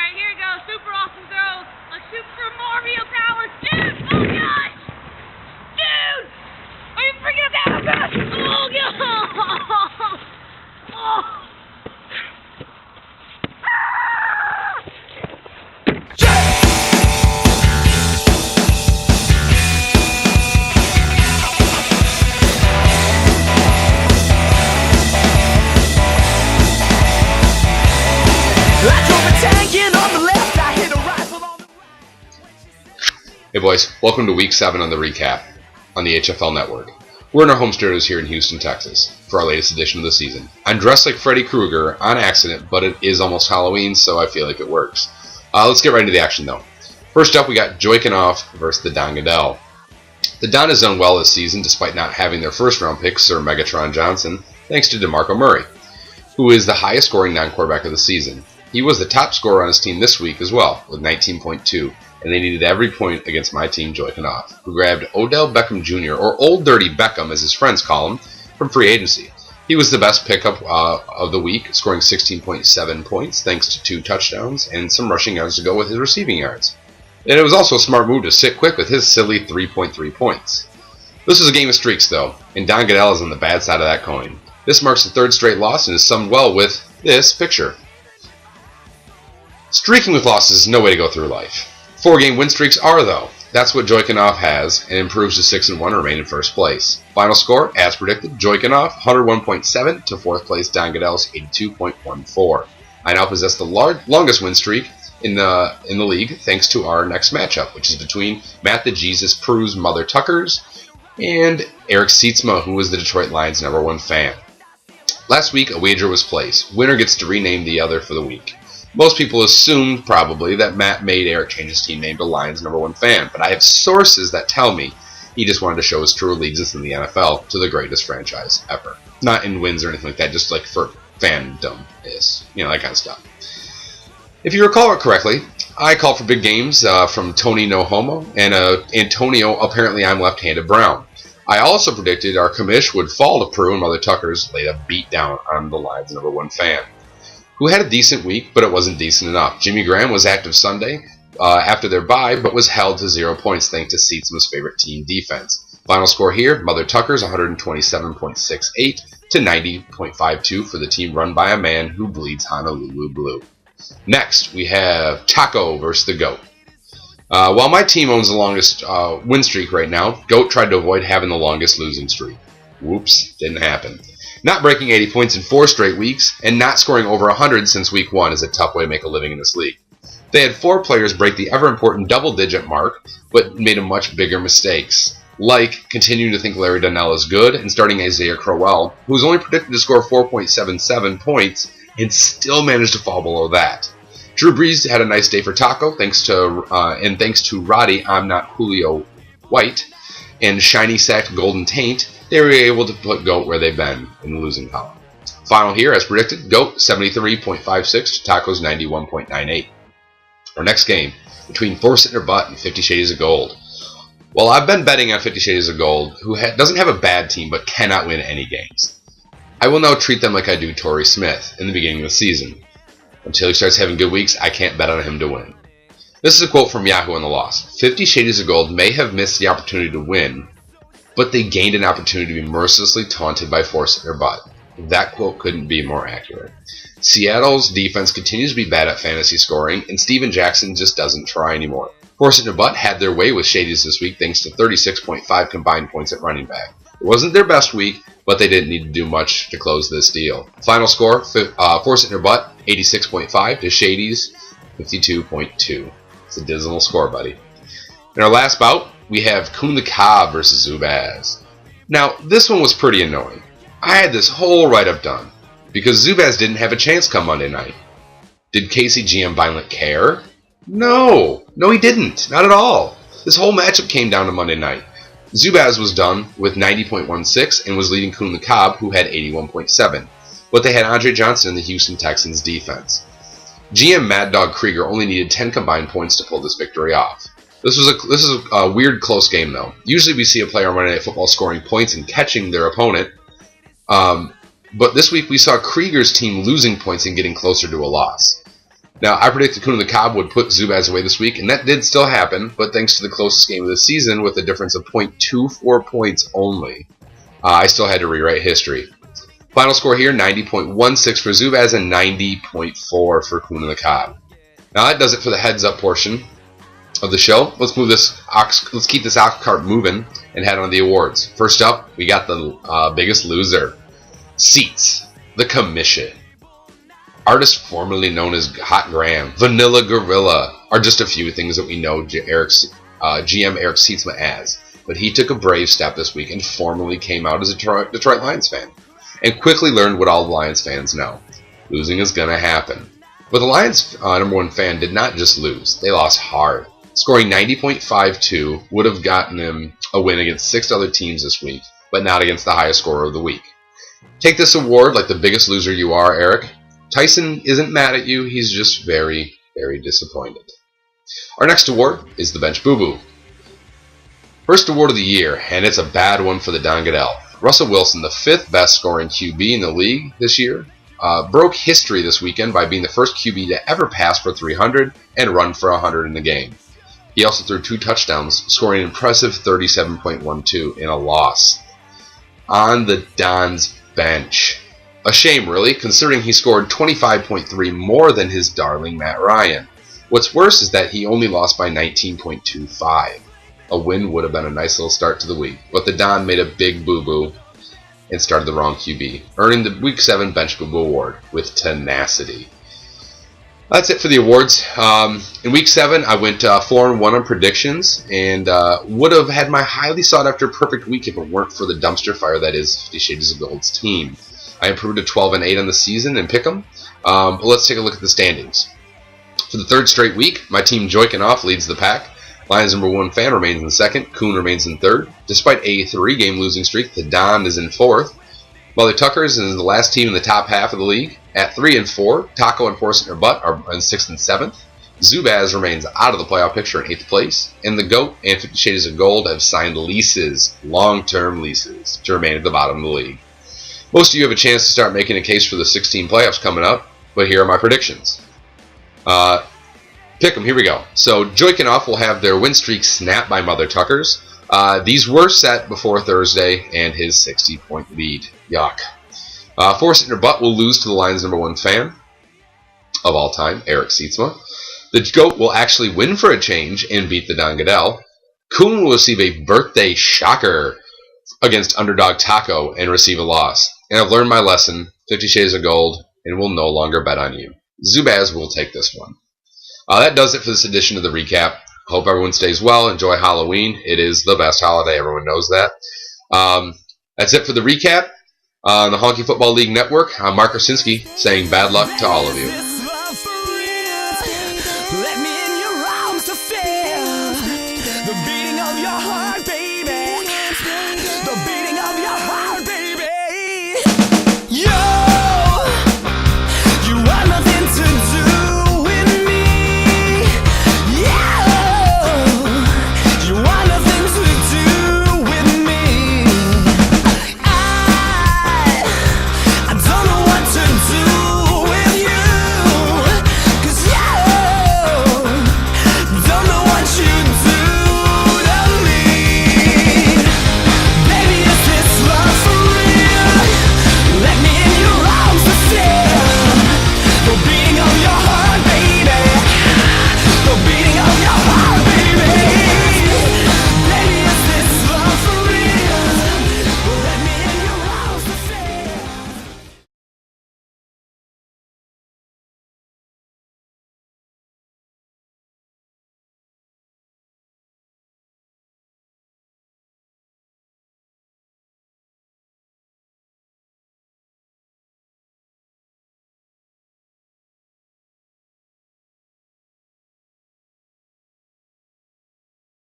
Alright, here we go. Super awesome throw. Let's shoot for more real power. Dude! Oh gosh! Dude! Are you freaking out? Oh gosh! Oh gosh! Oh! Hey boys, welcome to Week 7 on the recap on the HFL Network. We're in our home studios here in Houston, Texas for our latest edition of the season. I'm dressed like Freddy Krueger on accident, but it is almost Halloween, so I feel like it works. Let's get right into the action though. First up, we got Joykinoff versus the Don Goodell. The Don has done well this season despite not having their first round pick, Sir Megatron Johnson, thanks to DeMarco Murray, who is the highest scoring non-quarterback of the season. He was the top scorer on his team this week as well, with 19.2. And they needed every point against my team, Joykinoff, who grabbed Odell Beckham Jr., or Old Dirty Beckham as his friends call him, from free agency. He was the best pickup of the week, scoring 16.7 points thanks to 2 touchdowns and some rushing yards to go with his receiving yards. And it was also a smart move to sit quick with his silly 3.3 points. This was a game of streaks, though, and Don Goodell is on the bad side of that coin. This marks the 3rd straight loss and is summed well with this picture. Streaking with losses is no way to go through life. 4-game win streaks are, though. That's what Joykinoff has, and improves to 6-1 and remain in first place. Final score, as predicted, Joykinoff 101.7 to 4th place Don Goodell's 82.14. I now possess the longest win streak in the league, thanks to our next matchup, which is between Matt the Jesus Prue's Mother Tuckers and Eric Sietsma, who is the Detroit Lions' #1 fan. Last week, a wager was placed. Winner gets to rename the other for the week. Most people assumed, probably, that Matt made Eric change his team name to Lions #1 fan, but I have sources that tell me he just wanted to show his true allegiance in the NFL to the greatest franchise ever. Not in wins or anything like that, just like for fandom is, that kind of stuff. If you recall it correctly, I called for big games from Tony No Homo and Antonio Apparently I'm Left-Handed Brown. I also predicted our commish would fall to Prue and Mother Tuckers laid a beat down on the Lions #1 fan, who had a decent week, but it wasn't decent enough. Jimmy Graham was active Sunday after their bye, but was held to 0 points thanks to Sietsma's favorite team defense. Final score here, Mother Tuckers 127.68 to 90.52 for the team run by a man who bleeds Honolulu blue. Next, we have Taco versus the Goat. While my team owns the longest win streak right now, Goat tried to avoid having the longest losing streak. Whoops, didn't happen. Not breaking 80 points in 4 straight weeks, and not scoring over 100 since week 1 is a tough way to make a living in this league. They had 4 players break the ever-important double-digit mark, but made much bigger mistakes, like continuing to think Larry Donnell is good and starting Isaiah Crowell, who was only predicted to score 4.77 points and still managed to fall below that. Drew Brees had a nice day for Taco, thanks to Roddy, I'm Not Julio White, and Shiny Sacked Golden Taint. They were able to put Goat where they've been in the losing column. Final here, as predicted, Goat 73.56 to Taco's 91.98. Our next game, between Force It in Her Butt and 50 Shades of Gold. Well, I've been betting on 50 Shades of Gold, who doesn't have a bad team but cannot win any games. I will now treat them like I do Torrey Smith in the beginning of the season. Until he starts having good weeks, I can't bet on him to win. This is a quote from Yahoo on the loss. 50 Shades of Gold may have missed the opportunity to win, but they gained an opportunity to be mercilessly taunted by Force in Her Butt. That quote couldn't be more accurate. Seattle's defense continues to be bad at fantasy scoring, and Steven Jackson just doesn't try anymore. Force in Her Butt had their way with Shadies this week thanks to 36.5 combined points at running back. It wasn't their best week, but they didn't need to do much to close this deal. Final score, Force in Her Butt 86.5 to Shadies 52.2. It's a dismal score, buddy. In our last bout, we have Kun the Cobb versus Zubaz. Now, this one was pretty annoying. I had this whole write-up done because Zubaz didn't have a chance come Monday night. Did Casey GM Violent care? No, he didn't. Not at all. This whole matchup came down to Monday night. Zubaz was done with 90.16 and was leading Kun the Cobb, who had 81.7. But they had Andre Johnson in the Houston Texans defense. GM Mad Dog Krieger only needed 10 combined points to pull this victory off. This is a weird close game though. Usually we see a player on Monday Night Football scoring points and catching their opponent, but this week we saw Krieger's team losing points and getting closer to a loss. Now, I predicted Coon of the Cobb would put Zubaz away this week, and that did still happen, but thanks to the closest game of the season with a difference of 0.24 points only, I still had to rewrite history. Final score here, 90.16 for Zubaz and 90.4 for Coon of the Cobb. Now that does it for the heads up portion of the show. Let's keep this ox cart moving and head on to the awards. First up, we got the biggest loser. Seats, the commission. Artist formerly known as Hot Graham, Vanilla Gorilla are just a few things that we know GM Eric Seatsma as. But he took a brave step this week and formally came out as a Detroit Lions fan. And quickly learned what all the Lions fans know. Losing is going to happen. But the Lions' number one fan did not just lose. They lost hard. Scoring 90.52 would have gotten him a win against 6 other teams this week, but not against the highest scorer of the week. Take this award like the biggest loser you are, Eric. Tyson isn't mad at you. He's just very, very disappointed. Our next award is the Bench Boo Boo. First award of the year, and it's a bad one for the Don Goodell. Russell Wilson, the 5th best scoring QB in the league this year, broke history this weekend by being the first QB to ever pass for 300 and run for 100 in the game. He also threw 2 touchdowns, scoring an impressive 37.12 in a loss. On the Don's bench. A shame, really, considering he scored 25.3 more than his darling Matt Ryan. What's worse is that he only lost by 19.25. A win would have been a nice little start to the week, but the Don made a big boo-boo and started the wrong QB, earning the Week 7 Bench Boo Boo Award with tenacity. That's it for the awards. In Week 7, I went 4-1 on predictions, and would have had my highly sought-after perfect week if it weren't for the dumpster fire that is 50 Shades of Gold's team. I improved to 12-8 on the season in Pick'em, but let's take a look at the standings. For the 3rd straight week, my team Joiking Off leads the pack. Lions number 1 fan remains in 2nd. Coon remains in 3rd. Despite a 3-game losing streak, the Don is in 4th. Mother Tuckers is the last team in the top half of the league at 3 and 4. Taco and Force in her butt are in 6th and 7th. Zubaz remains out of the playoff picture in 8th place. And the GOAT and 50 Shades of Gold have signed leases, long-term leases, to remain at the bottom of the league. Most of you have a chance to start making a case for the 16 playoffs coming up, but here are my predictions. Pick 'em, here we go. So Joiking Off will have their win streak snapped by Mother Tuckers. These were set before Thursday and his 60-point lead. Yuck. Force in her butt will lose to the Lions number 1 fan of all time, Eric Seatsma. The GOAT will actually win for a change and beat the Don Goodell. Coon will receive a birthday shocker against underdog Taco and receive a loss. And I've learned my lesson, 50 Shades of Gold, and will no longer bet on you. Zubaz will take this one. That does it for this edition of the recap. Hope everyone stays well. Enjoy Halloween. It is the best holiday. Everyone knows that. That's it for the recap. On the Honkie Football League Network, I'm Mark Krasinski saying bad luck to all of you.